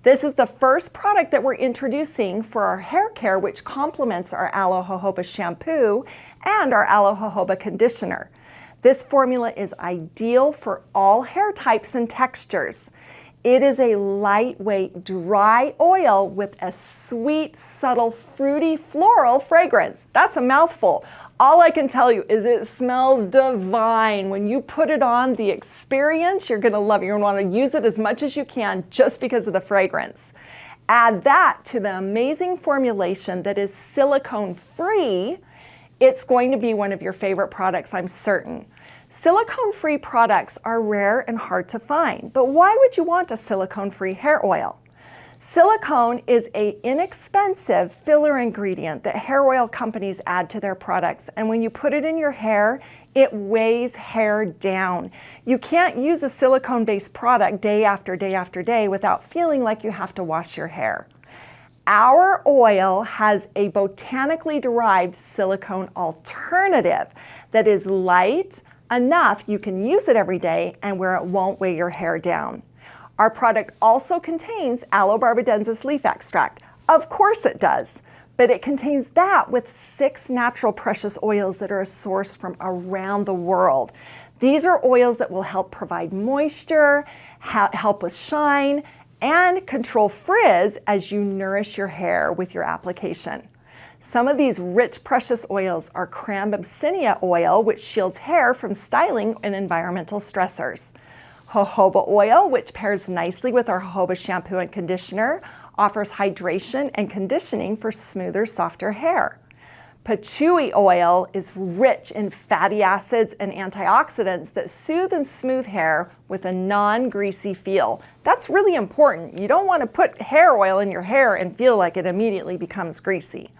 This is the first product that we're introducing for our hair care, which complements our aloe jojoba shampoo and our aloe jojoba conditioner. This formula is ideal for all hair types and textures. It is a lightweight, dry oil with a sweet, subtle, fruity, floral fragrance. That's a mouthful. All I can tell you is it smells divine. When you put it on, the experience, you're gonna love it. You're gonna wanna use it as much as you can just because of the fragrance. Add that to the amazing formulation that is silicone-free, it's going to be one of your favorite products, I'm certain. Silicone-free products are rare and hard to find, but why would you want a silicone-free hair oil? Silicone is an inexpensive filler ingredient that hair oil companies add to their products, and when you put it in your hair, it weighs hair down. You can't use a silicone-based product day after day after day without feeling like you have to wash your hair. Our oil has a botanically derived silicone alternative that is light enough you can use it every day and where it won't weigh your hair down. Our product also contains aloe barbadensis leaf extract. Of course it does, but it contains that with 6 natural precious oils that are sourced from around the world. These are oils that will help provide moisture, help with shine, and control frizz as you nourish your hair with your application. Some of these rich precious oils are creme abyssinia oil, which shields hair from styling and environmental stressors. Jojoba oil, which pairs nicely with our jojoba shampoo and conditioner, offers hydration and conditioning for smoother, softer hair. Patchouli oil is rich in fatty acids and antioxidants that soothe and smooth hair with a non-greasy feel. That's really important. You don't want to put hair oil in your hair and feel like it immediately becomes greasy.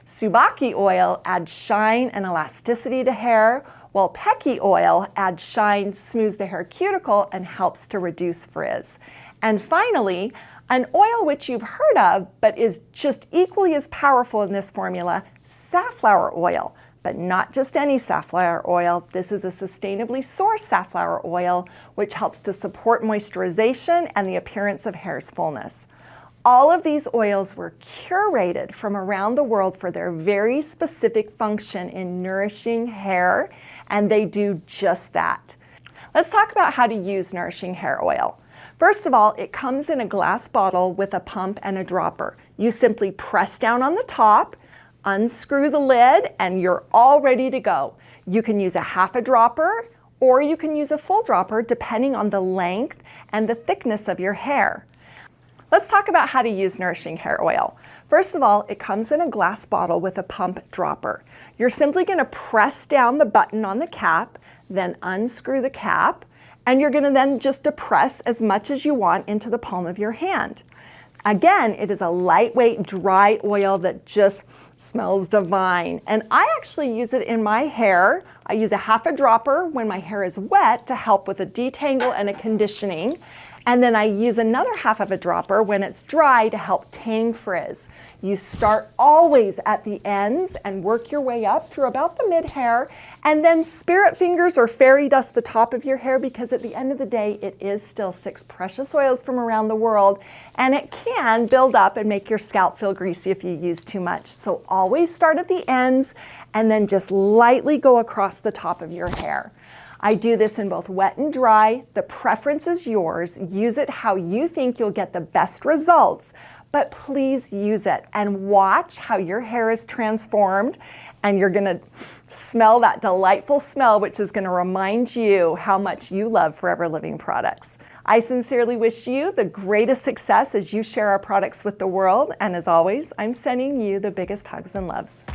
Subaki oil adds shine and elasticity to hair, while Peki oil adds shine, smooths the hair cuticle, and helps to reduce frizz. And finally, an oil which you've heard of, but is just equally as powerful in this formula, safflower oil. But not just any safflower oil. This is a sustainably sourced safflower oil, which helps to support moisturization and the appearance of hair's fullness. All of these oils were curated from around the world for their very specific function in nourishing hair, and they do just that. Let's talk about how to use nourishing hair oil. First of all, it comes in a glass bottle with a pump and a dropper. You simply press down on the top, unscrew the lid, and you're all ready to go. You can use a half a dropper, or you can use a full dropper depending on the length and the thickness of your hair. Let's talk about how to use nourishing hair oil. First of all, it comes in a glass bottle with a pump dropper. You're simply going to press down the button on the cap, then unscrew the cap, and you're going to then just depress as much as you want into the palm of your hand. Again, it is a lightweight, dry oil that just smells divine. And I actually use it in my hair. I use a half a dropper when my hair is wet to help with a detangle and a conditioning. And then I use another half of a dropper when it's dry to help tame frizz. You start always at the ends and work your way up through about the mid-hair, and then spirit fingers or fairy dust the top of your hair, because at the end of the day, it is still 6 precious oils from around the world, and it can build up and make your scalp feel greasy if you use too much. So always start at the ends and then just lightly go across the top of your hair. I do this in both wet and dry. The preference is yours. Use it how you think you'll get the best results, but please use it and watch how your hair is transformed, and you're gonna smell that delightful smell, which is gonna remind you how much you love Forever Living products. I sincerely wish you the greatest success as you share our products with the world, and as always, I'm sending you the biggest hugs and loves.